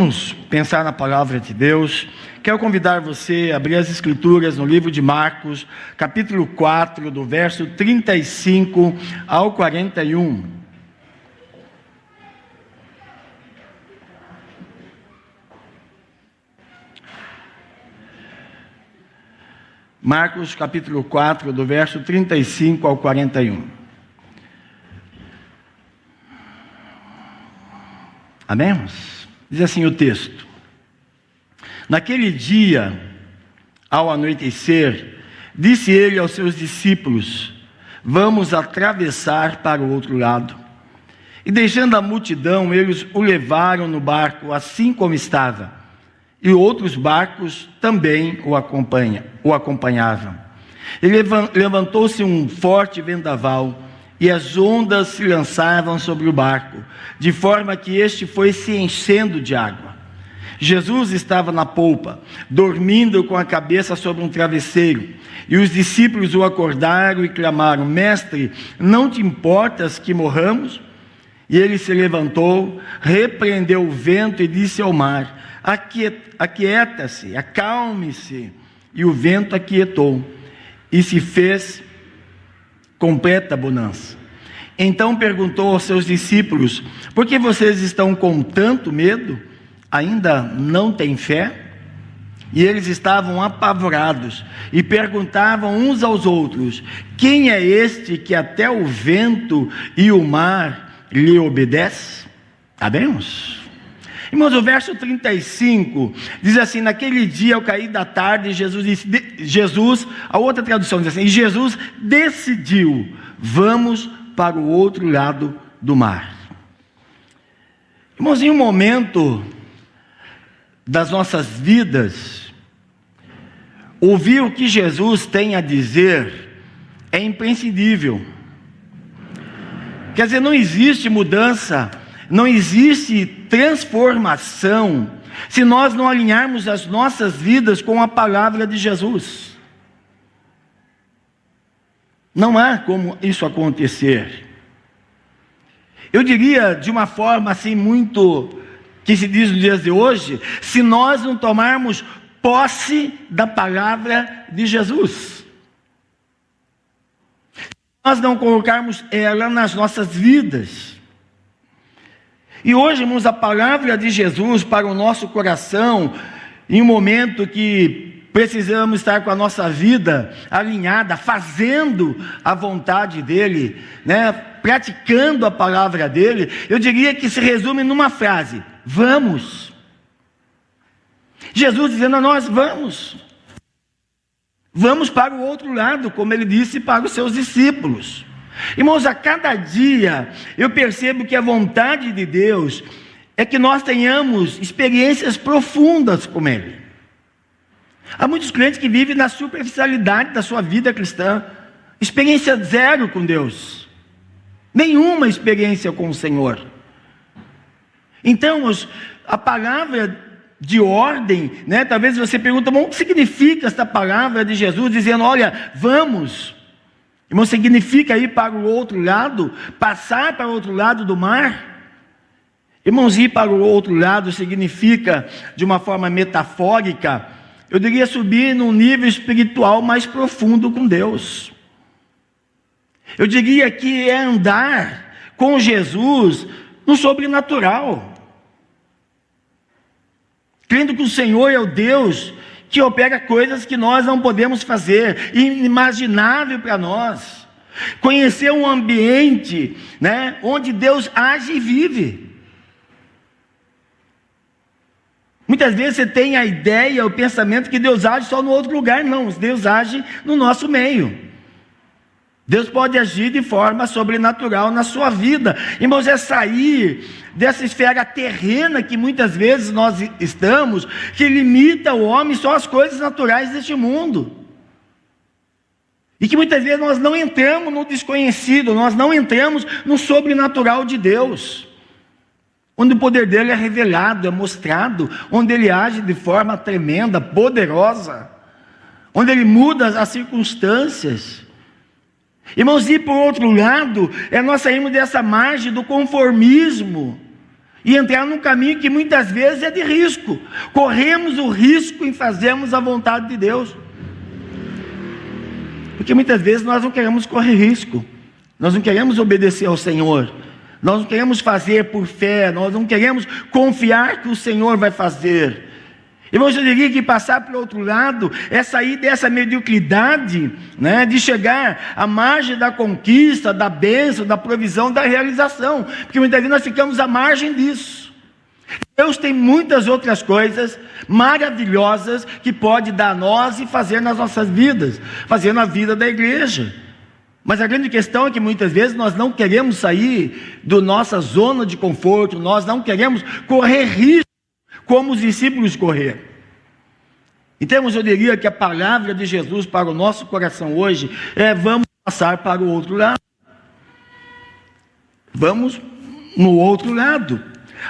Vamos pensar na palavra de Deus. Quero convidar você a abrir as Escrituras no livro de Marcos, capítulo 4, do verso 35 ao 41. Marcos, capítulo 4, do verso 35 ao 41. Amém? Diz assim o texto: Naquele dia, ao anoitecer, disse ele aos seus discípulos: Vamos atravessar para o outro lado. E deixando a multidão, eles o levaram no barco, assim como estava. E outros barcos também o acompanhavam. E levantou-se um forte vendaval, e as ondas se lançavam sobre o barco, de forma que este foi se enchendo de água. Jesus estava na polpa, dormindo com a cabeça sobre um travesseiro. E os discípulos o acordaram e clamaram: Mestre, não te importas que morramos? E ele se levantou, repreendeu o vento e disse ao mar: Aquieta-se, acalme-se. E o vento aquietou, e se fez completa bonança. Então perguntou aos seus discípulos: Por que vocês estão com tanto medo? Ainda não têm fé? E eles estavam apavorados e perguntavam uns aos outros: Quem é este que até o vento e o mar lhe obedece? Sabemos? Irmãos, o verso 35 diz assim: Naquele dia, ao cair da tarde, a outra tradução diz assim: Jesus decidiu, vamos para o outro lado do mar. Irmãos, em um momento das nossas vidas, ouvir o que Jesus tem a dizer é imprescindível. Quer dizer, não existe mudança, não existe transformação se nós não alinharmos as nossas vidas com a palavra de Jesus. Não há como isso acontecer. Eu diria de uma forma assim muito que se diz nos dias de hoje, se nós não tomarmos posse da palavra de Jesus, se nós não colocarmos ela nas nossas vidas. E hoje, irmãos, a palavra de Jesus para o nosso coração, em um momento que precisamos estar com a nossa vida alinhada, fazendo a vontade dEle, praticando a palavra dEle, eu diria que se resume numa frase: vamos. Jesus dizendo a nós: vamos para o outro lado, como Ele disse para os seus discípulos. Irmãos, a cada dia eu percebo que a vontade de Deus é que nós tenhamos experiências profundas com Ele. Há muitos crentes que vivem na superficialidade da sua vida cristã, experiência zero com Deus, nenhuma experiência com o Senhor. Então, a palavra de ordem, talvez você pergunte: o que significa esta palavra de Jesus dizendo: olha, vamos? Irmão, significa ir para o outro lado, passar para o outro lado do mar? Irmãos, ir para o outro lado significa, de uma forma metafórica, eu diria subir num nível espiritual mais profundo com Deus. Eu diria que é andar com Jesus no sobrenatural, crendo que o Senhor é o Deus que opera coisas que nós não podemos fazer, inimaginável para nós. Conhecer um ambiente, onde Deus age e vive. Muitas vezes você tem a ideia, o pensamento que Deus age só no outro lugar. Não, Deus age no nosso meio. Deus pode agir de forma sobrenatural na sua vida. Irmãos, é sair dessa esfera terrena que muitas vezes nós estamos, que limita o homem só às coisas naturais deste mundo. E que muitas vezes nós não entramos no desconhecido, nós não entramos no sobrenatural de Deus, onde o poder dele é revelado, é mostrado, onde ele age de forma tremenda, poderosa, onde ele muda as circunstâncias. Irmãos, ir por outro lado é nós sairmos dessa margem do conformismo e entrar num caminho que muitas vezes é de risco. Corremos o risco em fazermos a vontade de Deus, porque muitas vezes nós não queremos correr risco, nós não queremos obedecer ao Senhor, nós não queremos fazer por fé, nós não queremos confiar que o Senhor vai fazer. Irmãos, eu diria que passar para o outro lado é sair dessa mediocridade, né, de chegar à margem da conquista, da bênção, da provisão, da realização, porque muitas vezes nós ficamos à margem disso. Deus tem muitas outras coisas maravilhosas que pode dar a nós e fazer nas nossas vidas, fazer na vida da igreja. Mas a grande questão é que muitas vezes nós não queremos sair da nossa zona de conforto, nós não queremos correr risco como os discípulos correram. Então, eu diria que a palavra de Jesus para o nosso coração hoje é: vamos passar para o outro lado. Vamos no outro lado.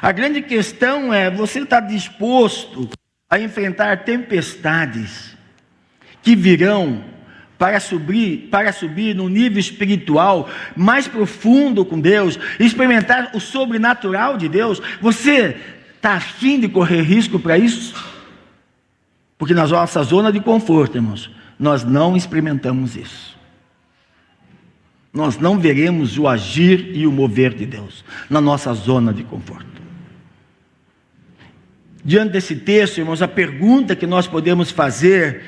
A grande questão é: você está disposto a enfrentar tempestades que virão para subir no nível espiritual mais profundo com Deus, experimentar o sobrenatural de Deus? Você está a fim de correr risco para isso? Porque na nossa zona de conforto, irmãos, nós não experimentamos isso. Nós não veremos o agir e o mover de Deus na nossa zona de conforto. Diante desse texto, irmãos, a pergunta que nós podemos fazer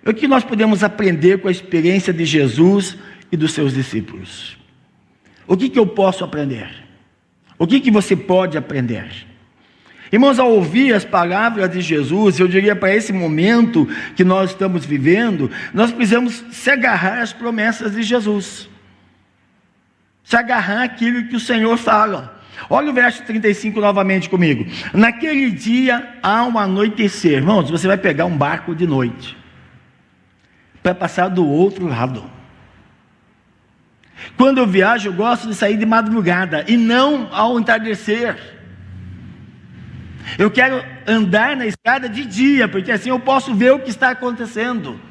é: o que nós podemos aprender com a experiência de Jesus e dos seus discípulos? O que eu posso aprender? O que você pode aprender? Irmãos, ao ouvir as palavras de Jesus, eu diria, para esse momento que nós estamos vivendo, nós precisamos se agarrar às promessas de Jesus, se agarrar àquilo que o Senhor fala. Olha o verso 35 novamente comigo. Naquele dia, ao anoitecer, irmãos, você vai pegar um barco de noite para passar do outro lado. Quando eu viajo, eu gosto de sair de madrugada e não ao entardecer. Eu quero andar na estrada de dia, porque assim eu posso ver o que está acontecendo.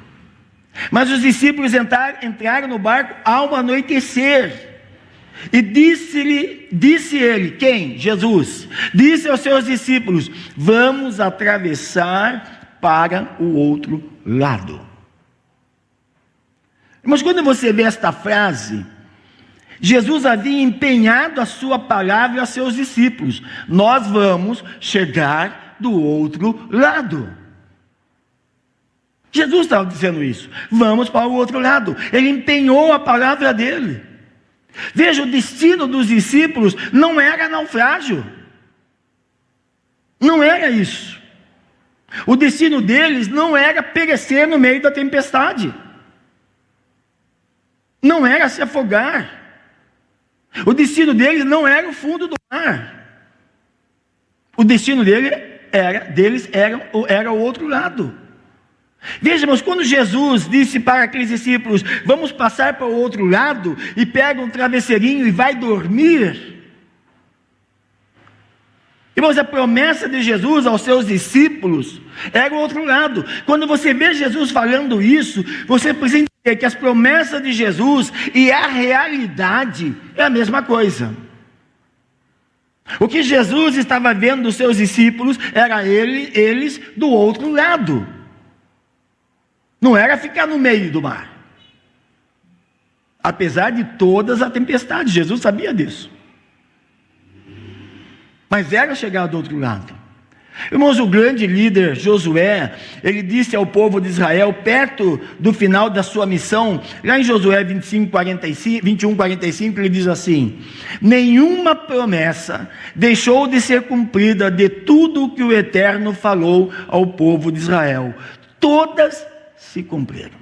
Mas os discípulos entraram no barco ao anoitecer. E disse ele, quem? Jesus. Disse aos seus discípulos: vamos atravessar para o outro lado. Mas quando você vê esta frase, Jesus havia empenhado a sua palavra aos seus discípulos: nós vamos chegar do outro lado. Jesus estava dizendo isso: vamos para o outro lado. Ele empenhou a palavra dele. Veja, o destino dos discípulos não era naufrágio, não era isso. O destino deles não era perecer no meio da tempestade, não era se afogar. O destino deles não era o fundo do mar. O destino deles era o outro lado. Veja, irmãos, quando Jesus disse para aqueles discípulos: vamos passar para o outro lado, e pega um travesseirinho e vai dormir. Irmãos, a promessa de Jesus aos seus discípulos era o outro lado. Quando você vê Jesus falando isso, você precisa entender que as promessas de Jesus e a realidade é a mesma coisa. O que Jesus estava vendo dos seus discípulos era eles do outro lado. Não era ficar no meio do mar. Apesar de todas as tempestades, Jesus sabia disso. Mas era chegar do outro lado. Irmãos, o grande líder Josué, ele disse ao povo de Israel, perto do final da sua missão, lá em Josué 21:45, ele diz assim: nenhuma promessa deixou de ser cumprida de tudo o que o Eterno falou ao povo de Israel. Todas se cumpriram.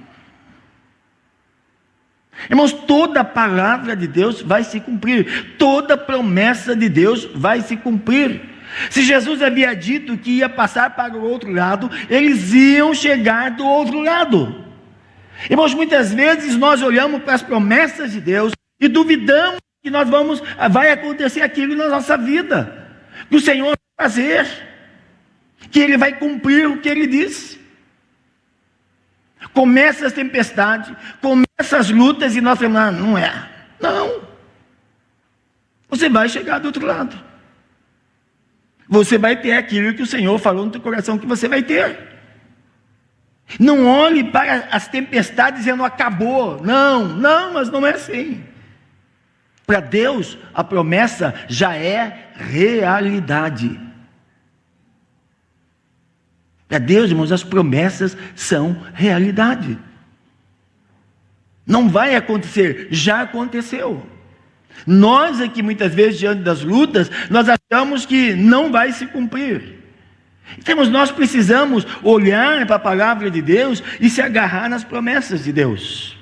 Irmãos, toda a palavra de Deus vai se cumprir, toda a promessa de Deus vai se cumprir. Se Jesus havia dito que ia passar para o outro lado, eles iam chegar do outro lado. Irmãos, muitas vezes nós olhamos para as promessas de Deus e duvidamos que vai acontecer aquilo na nossa vida, que o Senhor vai fazer, que Ele vai cumprir o que Ele disse. Começa as tempestades, começa as lutas e nós falamos: não é. Não. Você vai chegar do outro lado. você vai ter aquilo que o Senhor falou no teu coração que você vai ter. Não olhe para as tempestades dizendo acabou. Não, mas não é assim. Para Deus, a promessa já é realidade. Para Deus, irmãos, as promessas são realidade. Não vai acontecer, já aconteceu. Nós aqui, muitas vezes, diante das lutas, nós achamos que não vai se cumprir. Então, nós precisamos olhar para a palavra de Deus e se agarrar nas promessas de Deus.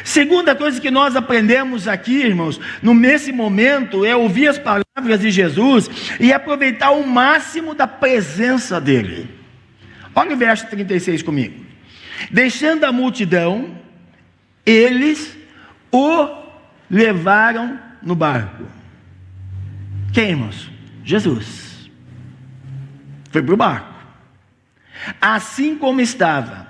Segunda coisa que nós aprendemos aqui, irmãos, nesse momento, é ouvir as palavras de Jesus e aproveitar o máximo da presença dEle. Olha o verso 36 comigo. Deixando a multidão, eles o levaram no barco. Quem, irmãos? Jesus. Foi para o barco. Assim como estava,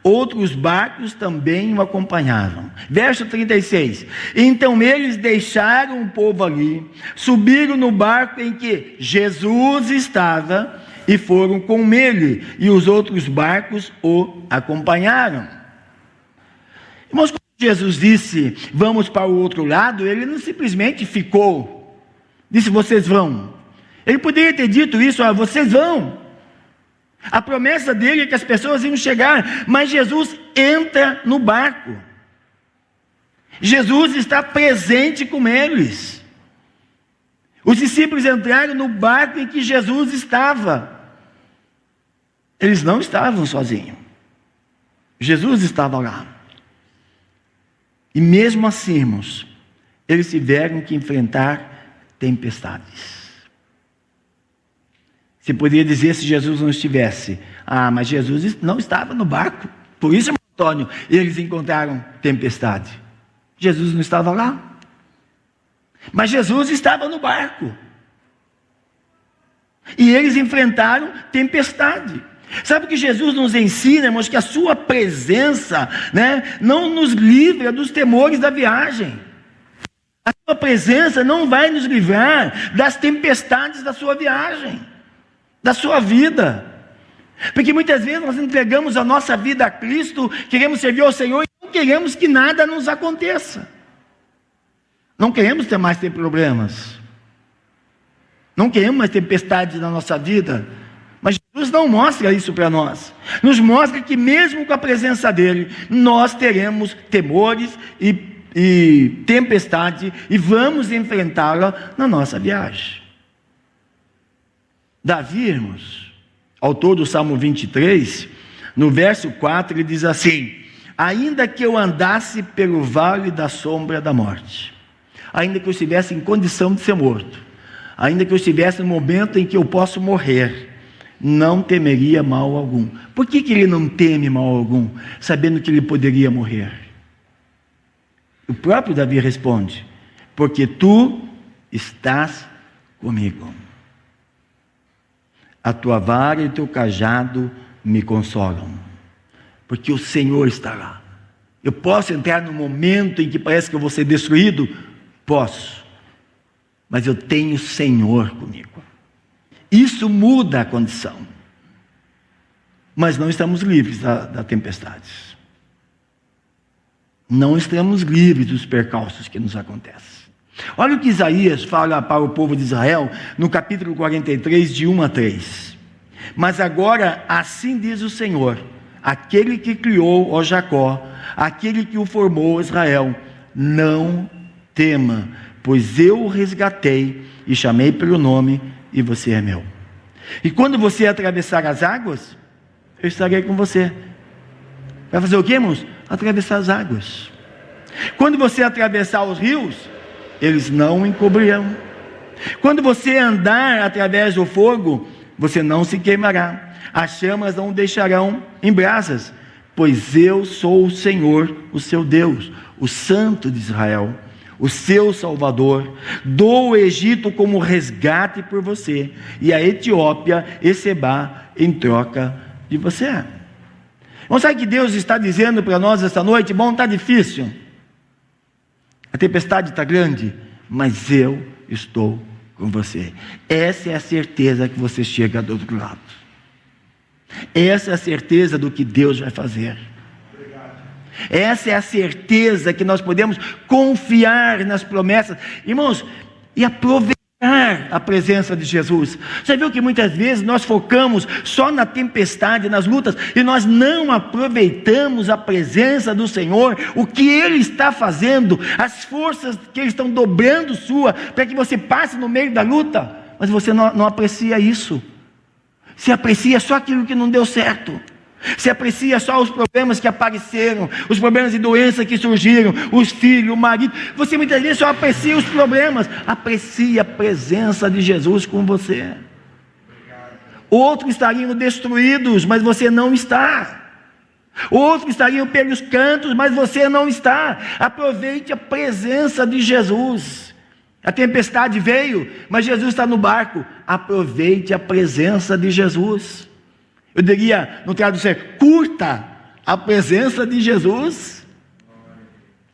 outros barcos também o acompanhavam. Verso 36. Então eles deixaram o povo ali, subiram no barco em que Jesus estava e foram com ele, e os outros barcos o acompanharam. Irmãos, quando Jesus disse, vamos para o outro lado, ele não simplesmente ficou, disse, vocês vão. Ele poderia ter dito isso, vocês vão. A promessa dele é que as pessoas iam chegar, mas Jesus entra no barco. Jesus está presente com eles. Os discípulos entraram no barco em que Jesus estava. Eles não estavam sozinhos. Jesus estava lá. E mesmo assim, irmãos, eles tiveram que enfrentar tempestades. Você poderia dizer se Jesus não estivesse. Mas Jesus não estava no barco. Por isso, Antônio, eles encontraram tempestade. Jesus não estava lá. Mas Jesus estava no barco. E eles enfrentaram tempestade. Sabe o que Jesus nos ensina, irmãos? Que a sua presença, não nos livra dos temores da viagem. A sua presença não vai nos livrar das tempestades da sua viagem, da sua vida. Porque muitas vezes nós entregamos a nossa vida a Cristo, queremos servir ao Senhor e não queremos que nada nos aconteça. Não queremos mais ter problemas. Não queremos mais tempestades na nossa vida. Mas Jesus não mostra isso para nós. Nos mostra que mesmo com a presença dEle, nós teremos temores e tempestade e vamos enfrentá-la na nossa viagem. Davi, irmãos, autor do Salmo 23, no verso 4, ele diz assim: ainda que eu andasse pelo vale da sombra da morte, ainda que eu estivesse em condição de ser morto, ainda que eu estivesse no momento em que eu posso morrer, não temeria mal algum. Por que ele não teme mal algum, sabendo que ele poderia morrer? O próprio Davi responde: porque tu estás comigo. A tua vara e o teu cajado me consolam. Porque o Senhor está lá. Eu posso entrar no momento em que parece que eu vou ser destruído? Posso. Mas eu tenho o Senhor comigo. Isso muda a condição. Mas não estamos livres da tempestade. Não estamos livres dos percalços que nos acontecem. Olha o que Isaías fala para o povo de Israel, no capítulo 43, de 1 a 3. Mas agora, assim diz o Senhor, aquele que criou, ó Jacó, aquele que o formou, Israel, não tema, pois eu o resgatei e chamei pelo nome, e você é meu. E quando você atravessar as águas, eu estarei com você. Vai fazer o quê, irmãos? Atravessar as águas. Quando você atravessar os rios, eles não encobrirão. Quando você andar através do fogo, você não se queimará. As chamas não deixarão em brasas, pois eu sou o Senhor, o seu Deus, o Santo de Israel, o seu Salvador. Dou o Egito como resgate por você, e a Etiópia e Sebá em troca de você. Não sabe que Deus está dizendo para nós esta noite? Bom, está difícil, a tempestade está grande, mas eu estou com você. Essa é a certeza que você chega do outro lado. Essa é a certeza do que Deus vai fazer. Essa é a certeza que nós podemos confiar nas promessas, irmãos, e aproveitar a presença de Jesus. Você viu que muitas vezes nós focamos só na tempestade, nas lutas, e nós não aproveitamos a presença do Senhor, o que Ele está fazendo, as forças que Ele estão dobrando sua, para que você passe no meio da luta, mas você não aprecia isso. Se aprecia só aquilo que não deu certo. Se aprecia só os problemas que apareceram, os problemas de doença que surgiram, os filhos, o marido. Você muitas vezes só aprecia os problemas. Aprecia a presença de Jesus com você. Outros estariam destruídos, mas você não está. Outros estariam pelos cantos, mas você não está. Aproveite a presença de Jesus. A tempestade veio, mas Jesus está no barco. Aproveite a presença de Jesus. Eu diria, no tradução, curta a presença de Jesus.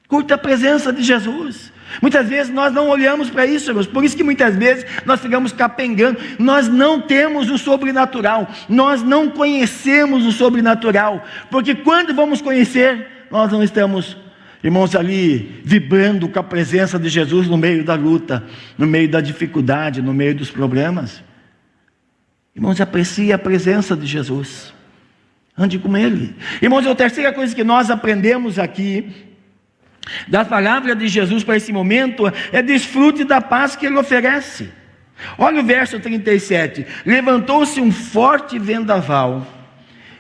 Curta a presença de Jesus. Muitas vezes nós não olhamos para isso, irmãos. Por isso que muitas vezes nós ficamos capengando. Nós não temos o sobrenatural. Nós não conhecemos o sobrenatural. Porque quando vamos conhecer, nós não estamos, irmãos, ali vibrando com a presença de Jesus no meio da luta, no meio da dificuldade, no meio dos problemas. Irmãos, aprecie a presença de Jesus. Ande com Ele. Irmãos, a terceira coisa que nós aprendemos aqui, da palavra de Jesus para esse momento, é desfrute da paz que Ele oferece. Olha o verso 37. Levantou-se um forte vendaval,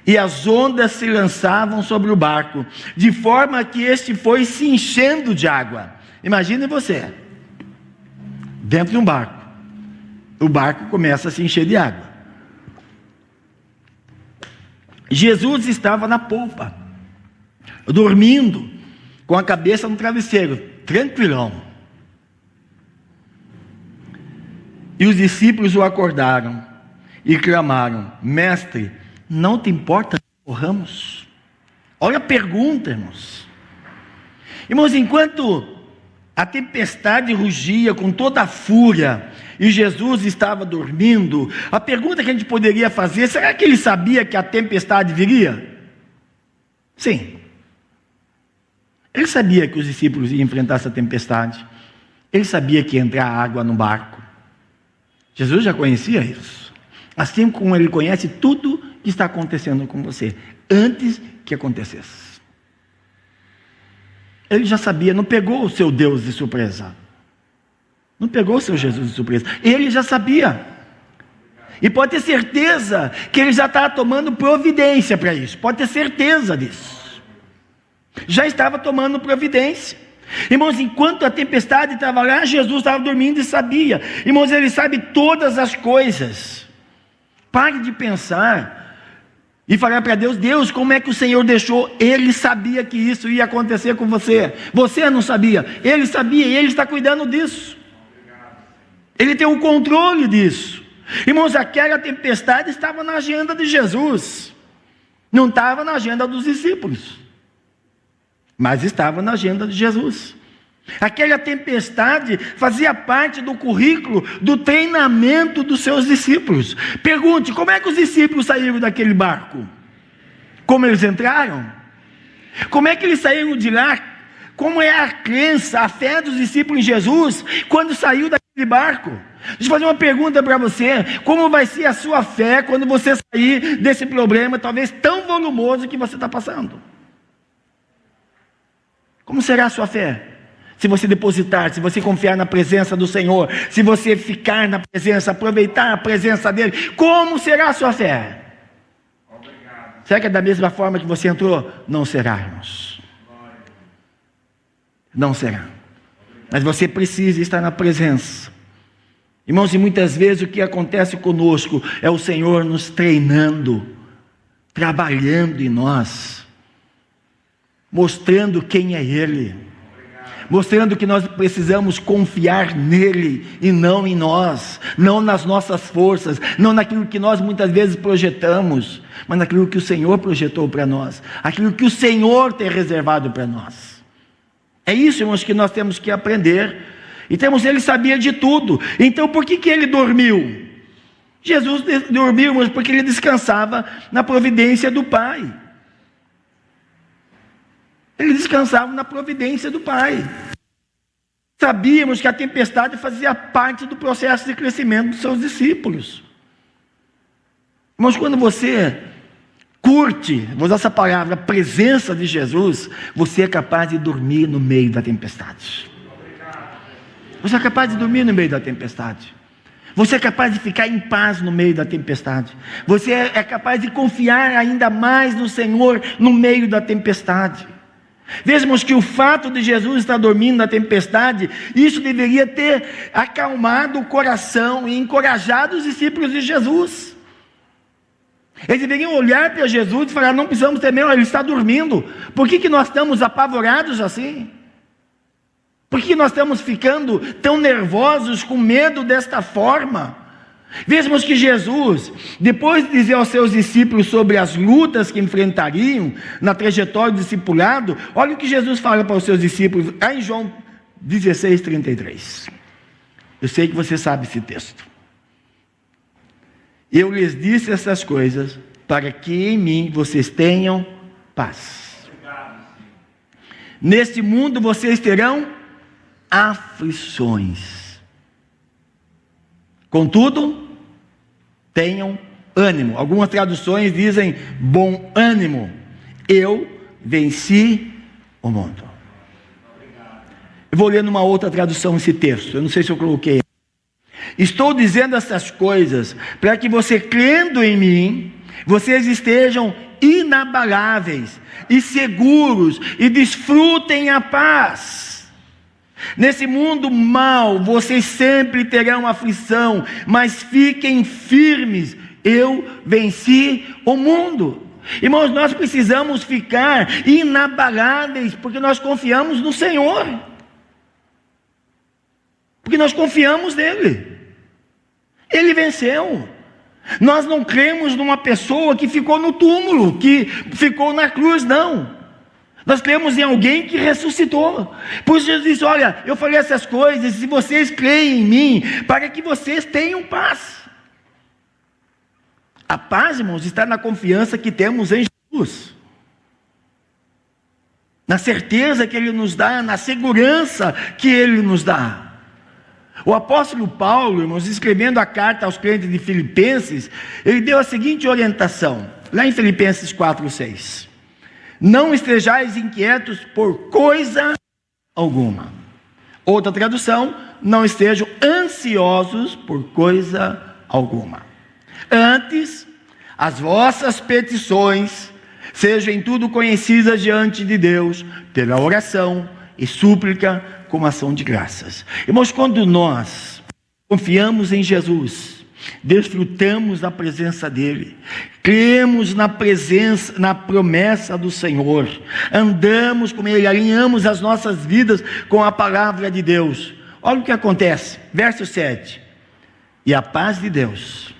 e as ondas se lançavam sobre o barco, de forma que este foi se enchendo de água. Imagine você, dentro de um barco. O barco começa a se encher de água. Jesus estava na polpa, dormindo, com a cabeça no travesseiro, tranquilão. E os discípulos o acordaram e clamaram: Mestre, não te importa que morramos? Olha a pergunta, irmãos. Irmãos, enquanto a tempestade rugia com toda a fúria e Jesus estava dormindo, a pergunta que a gente poderia fazer: será que ele sabia que a tempestade viria? Sim. Ele sabia que os discípulos iam enfrentar essa tempestade. Ele sabia que ia entrar água no barco. Jesus já conhecia isso. Assim como Ele conhece tudo que está acontecendo com você, antes que acontecesse. Ele já sabia, não pegou o seu Deus de surpresa. Não pegou o seu Jesus de surpresa. Ele já sabia. E pode ter certeza que Ele já está tomando providência para isso. Pode ter certeza disso. Já estava tomando providência. Irmãos, enquanto a tempestade estava lá, Jesus estava dormindo e sabia. Irmãos, Ele sabe todas as coisas. Pare de pensar e falar para Deus: Deus, como é que o Senhor deixou? Ele sabia que isso ia acontecer com você. Você não sabia. Ele sabia e Ele está cuidando disso. Ele tem o controle disso. Irmãos, aquela tempestade estava na agenda de Jesus. Não estava na agenda dos discípulos, mas estava na agenda de Jesus. Aquela tempestade fazia parte do currículo, do treinamento dos seus discípulos. Pergunte: como é que os discípulos saíram daquele barco? Como eles entraram? Como é que eles saíram de lá? Como é a crença, a fé dos discípulos em Jesus, quando saiu daquele barco? Deixa eu fazer uma pergunta para você: como vai ser a sua fé quando você sair desse problema, talvez tão volumoso que você está passando? Como será a sua fé? Se você depositar, se você confiar na presença do Senhor, se você ficar na presença, aproveitar a presença dEle, como será a sua fé? Obrigado. Será que é da mesma forma que você entrou? Não será, irmãos. Não será. Mas você precisa estar na presença. Irmãos, e muitas vezes o que acontece conosco é o Senhor nos treinando, trabalhando em nós, mostrando quem é Ele, mostrando que nós precisamos confiar nele e não em nós, não nas nossas forças, não naquilo que nós muitas vezes projetamos, mas naquilo que o Senhor projetou para nós, aquilo que o Senhor tem reservado para nós. É isso, irmãos, que nós temos que aprender. Então ele sabia de tudo. Então por que ele dormiu? Jesus dormiu, mas porque ele descansava na providência do Pai. Ele descansava na providência do Pai. Sabíamos que a tempestade fazia parte do processo de crescimento dos seus discípulos. Mas quando você curte, vou usar essa palavra, a presença de Jesus, você é capaz de dormir no meio da tempestade. Você é capaz de dormir no meio da tempestade. Você é capaz de ficar em paz no meio da tempestade. Você é capaz de confiar ainda mais no Senhor no meio da tempestade. Vejamos que o fato de Jesus estar dormindo na tempestade, isso deveria ter acalmado o coração e encorajado os discípulos de Jesus. Eles deveriam olhar para Jesus e falar: não precisamos temer, ele está dormindo. Por que nós estamos apavorados assim? Por que nós estamos ficando tão nervosos, com medo desta forma? Vejamos que Jesus, depois de dizer aos seus discípulos sobre as lutas que enfrentariam na trajetória do discipulado, olha o que Jesus fala para os seus discípulos, lá em João 16:33. Eu sei que você sabe esse texto. Eu lhes disse essas coisas para que em mim vocês tenham paz. Neste mundo vocês terão aflições. Contudo, tenham ânimo. Algumas traduções dizem bom ânimo. Eu venci o mundo. Eu vou ler numa outra tradução esse texto. Eu não sei se eu coloquei. Estou dizendo essas coisas para que você, crendo em mim, vocês estejam inabaláveis e seguros e desfrutem a paz. Nesse mundo mau, vocês sempre terão aflição, mas fiquem firmes, eu venci o mundo. Irmãos, nós precisamos ficar inabaláveis, porque nós confiamos no Senhor, porque nós confiamos nele. Ele venceu. Nós não cremos numa pessoa que ficou no túmulo, que ficou na cruz, não. Nós cremos em alguém que ressuscitou. Por isso Jesus disse: olha, eu falei essas coisas, se vocês creem em mim, para que vocês tenham paz. A paz, irmãos, está na confiança que temos em Jesus, na certeza que Ele nos dá, na segurança que Ele nos dá. O apóstolo Paulo, irmãos, escrevendo a carta aos crentes de Filipenses, ele deu a seguinte orientação, lá em Filipenses 4:6. Não estejais inquietos por coisa alguma. Outra tradução: não estejam ansiosos por coisa alguma. Antes, as vossas petições sejam em tudo conhecidas diante de Deus, pela oração e súplica, com ação de graças. Irmãos, quando nós confiamos em Jesus, desfrutamos da presença dele, cremos na presença, na promessa do Senhor, andamos com ele, alinhamos as nossas vidas com a palavra de Deus. Olha o que acontece, verso 7: e a paz de Deus,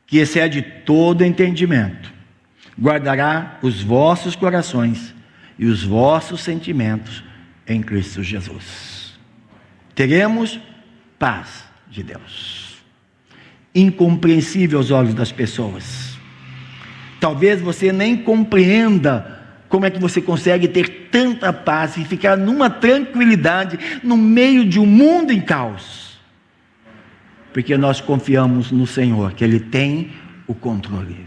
que excede todo entendimento, guardará os vossos corações e os vossos sentimentos em Cristo Jesus. Teremos paz de Deus, incompreensível aos olhos das pessoas. Talvez você nem compreenda como é que você consegue ter tanta paz e ficar numa tranquilidade no meio de um mundo em caos, porque nós confiamos no Senhor, que Ele tem o controle,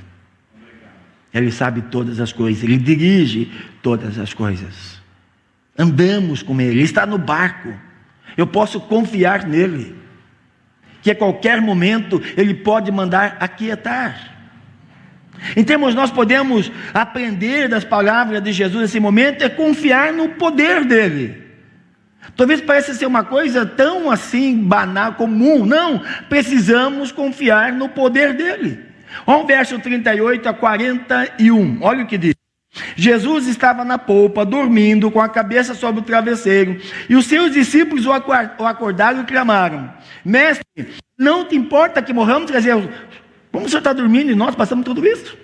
Ele sabe todas as coisas, Ele dirige todas as coisas. Andamos com Ele, Ele está no barco, eu posso confiar nele, que a qualquer momento Ele pode mandar aquietar. Então, nós podemos aprender das palavras de Jesus nesse momento, é confiar no poder dele. Talvez pareça ser uma coisa tão assim banal, comum. Não, precisamos confiar no poder dele. Olha o verso 38 a 41, olha o que diz. Jesus estava na polpa, dormindo, com a cabeça sobre o travesseiro, e os seus discípulos o acordaram e clamaram: mestre, não te importa que morramos? Quer dizer, como o senhor está dormindo e nós passamos tudo isso?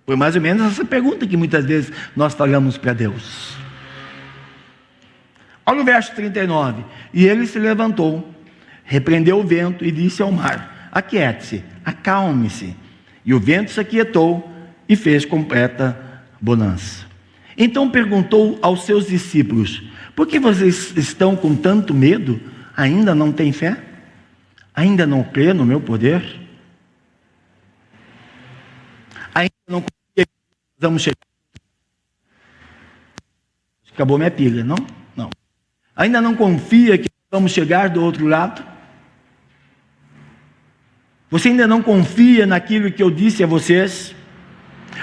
Foi mais ou menos essa pergunta que muitas vezes nós falamos para Deus. Olha o verso 39. E ele se levantou, repreendeu o vento e disse ao mar: aquiete-se, acalme-se. E o vento se aquietou e fez completa bonança. Então perguntou aos seus discípulos: por que vocês estão com tanto medo? Ainda não têm fé? Ainda não crê no meu poder? Ainda não confia que vamos chegar? Acabou minha pilha, não? Não. Ainda não confia que vamos chegar do outro lado? Você ainda não confia naquilo que eu disse a vocês?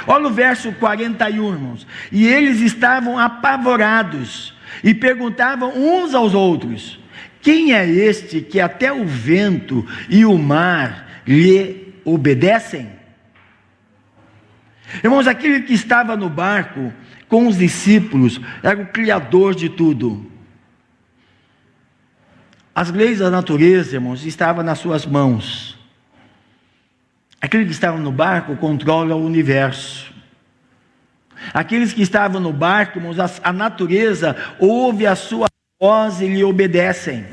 Olha o verso 41, irmãos. E eles estavam apavorados e perguntavam uns aos outros: quem é este que até o vento e o mar lhe obedecem? Irmãos, aquele que estava no barco com os discípulos era o Criador de tudo. As leis da natureza, irmãos, estavam nas suas mãos. Aquele que estava no barco controla o universo. Aqueles que estavam no barco, irmãos, a natureza ouve a sua voz e lhe obedecem.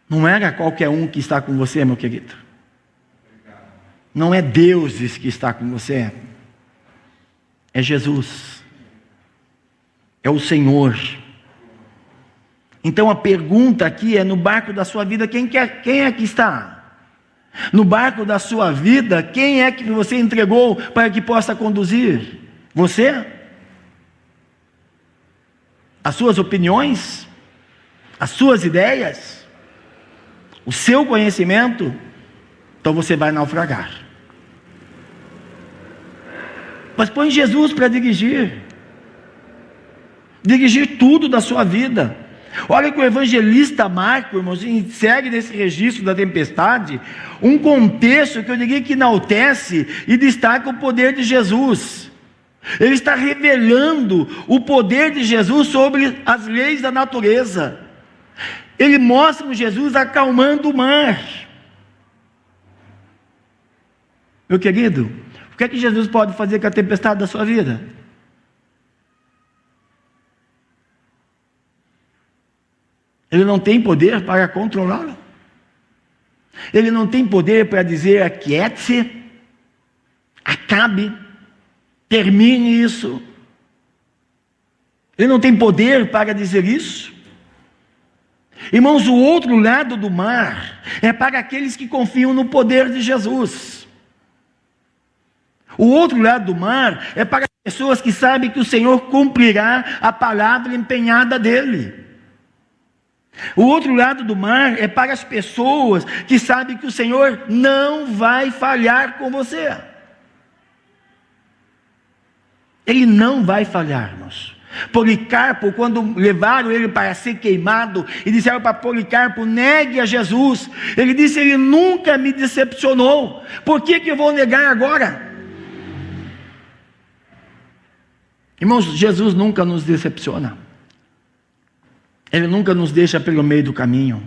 Não era qualquer um que está com você, meu querido. Não é deuses que está com você. É Jesus. É o Senhor. Então a pergunta aqui é: no barco da sua vida, quem é que está? No barco da sua vida, quem é que você entregou para que possa conduzir? Você? As suas opiniões? As suas ideias? O seu conhecimento? Então você vai naufragar. Mas põe Jesus para dirigir tudo da sua vida. Olha que o evangelista Marcos, irmãos, segue nesse registro da tempestade um contexto que eu diria que enaltece e destaca o poder de Jesus. Ele está revelando o poder de Jesus sobre as leis da natureza. Ele mostra Jesus acalmando o mar. Meu querido, o que é que Jesus pode fazer com a tempestade da sua vida? Ele não tem poder para controlá-la. Ele não tem poder para dizer: aquiete-se, acabe, termine isso. Ele não tem poder para dizer isso. Irmãos, o outro lado do mar é para aqueles que confiam no poder de Jesus. O outro lado do mar é para as pessoas que sabem que o Senhor cumprirá a palavra empenhada dele. O outro lado do mar é para as pessoas que sabem que o Senhor não vai falhar com você. Ele não vai falhar, irmãos. Policarpo, quando levaram ele para ser queimado e disseram para Policarpo: negue a Jesus, ele disse: ele nunca me decepcionou, por que eu vou negar agora? Irmãos, Jesus nunca nos decepciona. Ele nunca nos deixa pelo meio do caminho.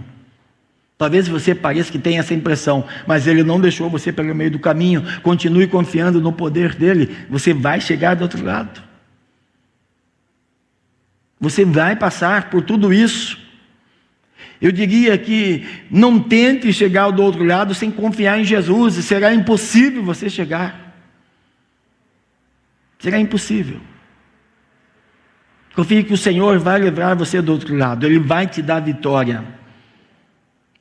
Talvez você pareça que tenha essa impressão, mas Ele não deixou você pelo meio do caminho. Continue confiando no poder dEle. Você vai chegar do outro lado. Você vai passar por tudo isso. Eu diria que não tente chegar do outro lado sem confiar em Jesus. Será impossível você chegar. Será impossível. Confie que o Senhor vai levar você do outro lado. Ele vai te dar vitória.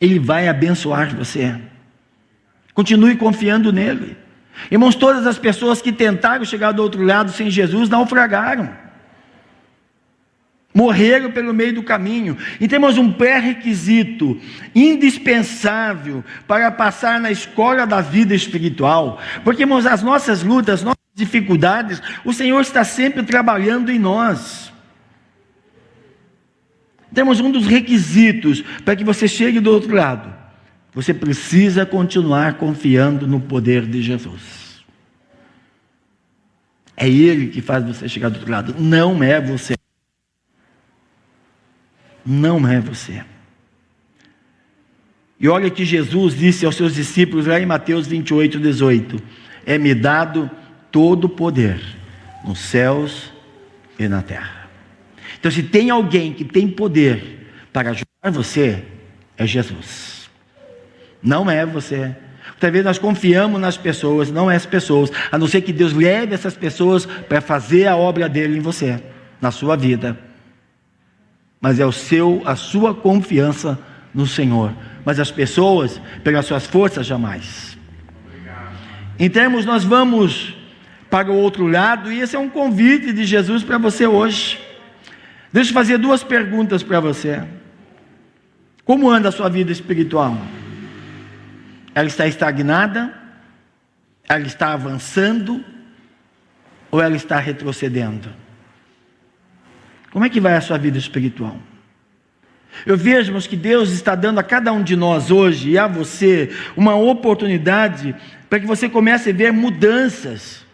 Ele vai abençoar você. Continue confiando nele. Irmãos, todas as pessoas que tentaram chegar do outro lado sem Jesus naufragaram. Morreram pelo meio do caminho. E temos um pré-requisito indispensável para passar na escola da vida espiritual. Porque, irmãos, as nossas lutas, as nossas dificuldades, o Senhor está sempre trabalhando em nós. Temos um dos requisitos para que você chegue do outro lado. Você precisa continuar confiando no poder de Jesus. É Ele que faz você chegar do outro lado, não é você. Não é você. E olha que Jesus disse aos seus discípulos lá em Mateus 28, 18: é-me dado todo o poder nos céus e na terra. Então, se tem alguém que tem poder para ajudar você, é Jesus. Não é você. Muitas vezes nós confiamos nas pessoas, não é as pessoas, a não ser que Deus leve essas pessoas para fazer a obra dele em você, na sua vida. Mas é a sua confiança no Senhor. Mas as pessoas, pelas suas forças, jamais. Em termos, nós vamos para o outro lado, e esse é um convite de Jesus para você hoje. Deixa eu fazer 2 perguntas para você. Como anda a sua vida espiritual? Ela está estagnada? Ela está avançando? Ou ela está retrocedendo? Como é que vai a sua vida espiritual? Eu vejo, irmãos, que Deus está dando a cada um de nós hoje, e a você, uma oportunidade para que você comece a ver mudanças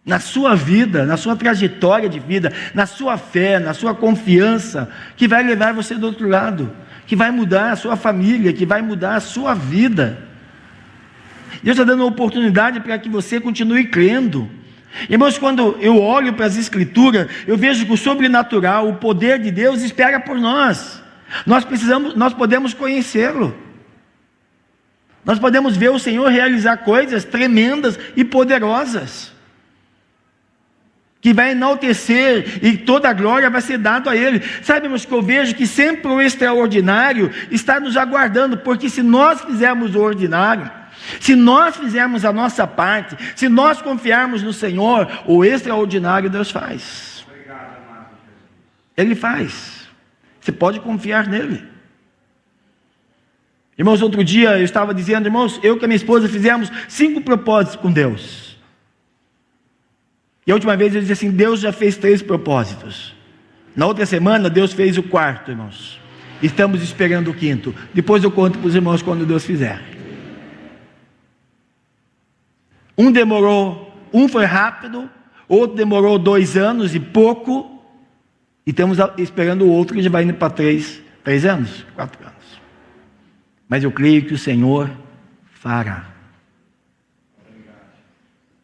na sua vida, na sua trajetória de vida, na sua fé, na sua confiança, que vai levar você do outro lado, que vai mudar a sua família, que vai mudar a sua vida. Deus está dando uma oportunidade para que você continue crendo. Irmãos, quando eu olho para as Escrituras, eu vejo que o sobrenatural, o poder de Deus espera por nós. Nós podemos conhecê-lo. Nós podemos ver o Senhor realizar coisas tremendas e poderosas, que vai enaltecer, e toda a glória vai ser dada a Ele. Sabe, irmãos, que eu vejo que sempre o extraordinário está nos aguardando, porque se nós fizermos o ordinário, se nós fizermos a nossa parte, se nós confiarmos no Senhor, o extraordinário Deus faz. Ele faz. Você pode confiar nele. Irmãos, outro dia eu estava dizendo, irmãos, eu e a minha esposa fizemos 5 propósitos com Deus. E a última vez eu disse assim, Deus já fez 3 propósitos. Na outra semana Deus fez o 4º, irmãos. Estamos esperando o 5º. Depois eu conto para os irmãos quando Deus fizer. Um foi rápido, outro demorou 2 anos e pouco, e estamos esperando o outro que já vai indo para 3 anos, 4 anos. Mas eu creio que o Senhor fará.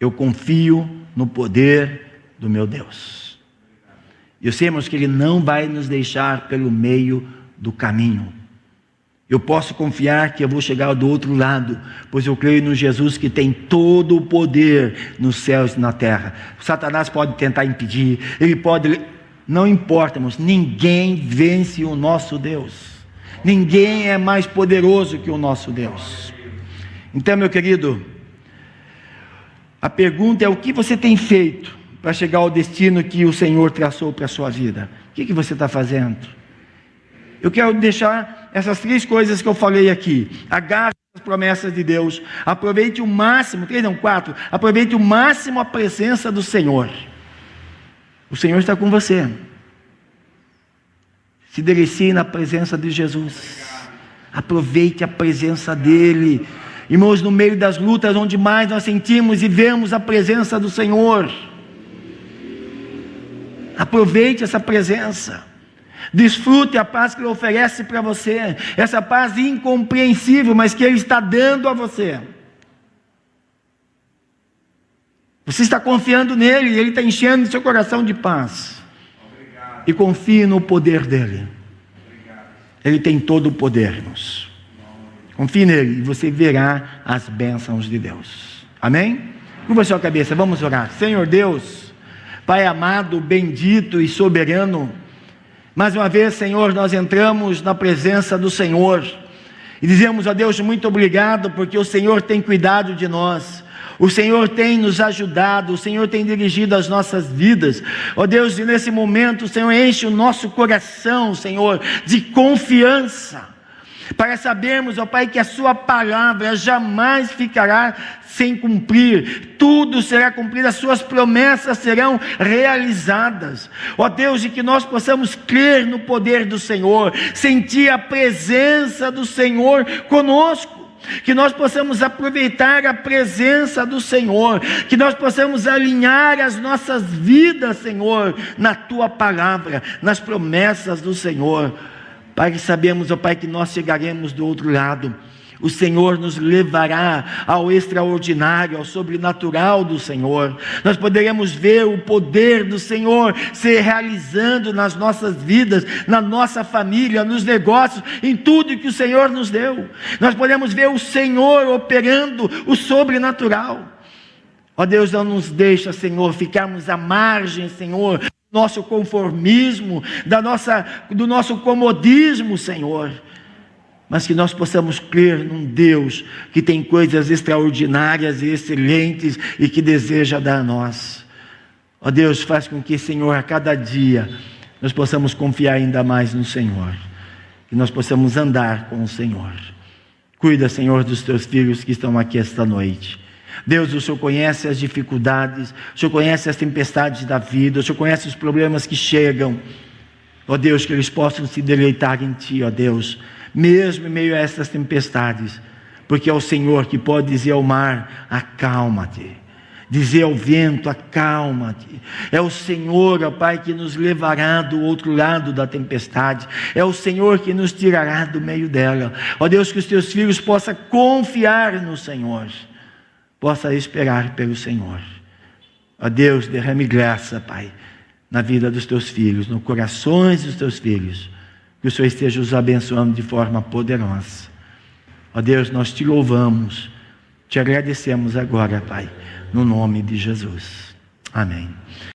Eu confio no poder do meu Deus. E eu sei, irmãos, que Ele não vai nos deixar pelo meio do caminho. Eu posso confiar que eu vou chegar do outro lado, pois eu creio no Jesus que tem todo o poder nos céus e na terra. O Satanás pode tentar impedir, não importa, irmãos, ninguém vence o nosso Deus. Ninguém é mais poderoso que o nosso Deus. Então, meu querido, a pergunta é: o que você tem feito para chegar ao destino que o Senhor traçou para a sua vida? O que você está fazendo? Eu quero deixar essas 3 coisas que eu falei aqui. Agarre as promessas de Deus. Aproveite o máximo, 4. Aproveite o máximo a presença do Senhor. O Senhor está com você. Se delicie na presença de Jesus. Aproveite a presença dEle. Irmãos, no meio das lutas, onde mais nós sentimos e vemos a presença do Senhor. Aproveite essa presença. Desfrute a paz que Ele oferece para você. Essa paz incompreensível, mas que Ele está dando a você. Você está confiando nele e Ele está enchendo seu coração de paz. Obrigado. E confie no poder dEle. Obrigado. Ele tem todo o poder, irmãos. Confie nele e você verá as bênçãos de Deus. Amém? Curva sua cabeça, vamos orar. Senhor Deus, Pai amado, bendito e soberano, mais uma vez, Senhor, nós entramos na presença do Senhor e dizemos a Deus muito obrigado, porque o Senhor tem cuidado de nós, o Senhor tem nos ajudado, o Senhor tem dirigido as nossas vidas. Ó Deus, e nesse momento o Senhor enche o nosso coração, Senhor, de confiança, para sabermos, ó Pai, que a Sua palavra jamais ficará sem cumprir, tudo será cumprido, as Suas promessas serão realizadas. Ó Deus, e que nós possamos crer no poder do Senhor, sentir a presença do Senhor conosco, que nós possamos aproveitar a presença do Senhor, que nós possamos alinhar as nossas vidas, Senhor, na Tua palavra, nas promessas do Senhor. Pai, que sabemos, ó Pai, que nós chegaremos do outro lado. o Senhor nos levará ao extraordinário, ao sobrenatural do Senhor. Nós poderemos ver o poder do Senhor se realizando nas nossas vidas, na nossa família, nos negócios, em tudo que o Senhor nos deu. Nós podemos ver o Senhor operando o sobrenatural. Ó Deus, não nos deixa, Senhor, ficarmos à margem, Senhor, do nosso conformismo, do nosso comodismo, Senhor. Mas que nós possamos crer num Deus que tem coisas extraordinárias e excelentes e que deseja dar a nós. Ó Deus, faz com que, Senhor, a cada dia nós possamos confiar ainda mais no Senhor, que nós possamos andar com o Senhor. Cuida, Senhor, dos teus filhos que estão aqui esta noite. Deus, o Senhor conhece as dificuldades, o Senhor conhece as tempestades da vida, o Senhor conhece os problemas que chegam. Ó Deus, que eles possam se deleitar em Ti, ó Deus, mesmo em meio a essas tempestades, porque é o Senhor que pode dizer ao mar: acalma-te, dizer ao vento: acalma-te. É o Senhor, ó Pai, que nos levará do outro lado da tempestade, é o Senhor que nos tirará do meio dela. Ó Deus, que os Teus filhos possam confiar no Senhor, possa esperar pelo Senhor. Ó Deus, derrame graça, Pai, na vida dos Teus filhos, nos corações dos Teus filhos, que o Senhor esteja os abençoando de forma poderosa. Ó Deus, nós Te louvamos, Te agradecemos agora, Pai, no nome de Jesus. Amém.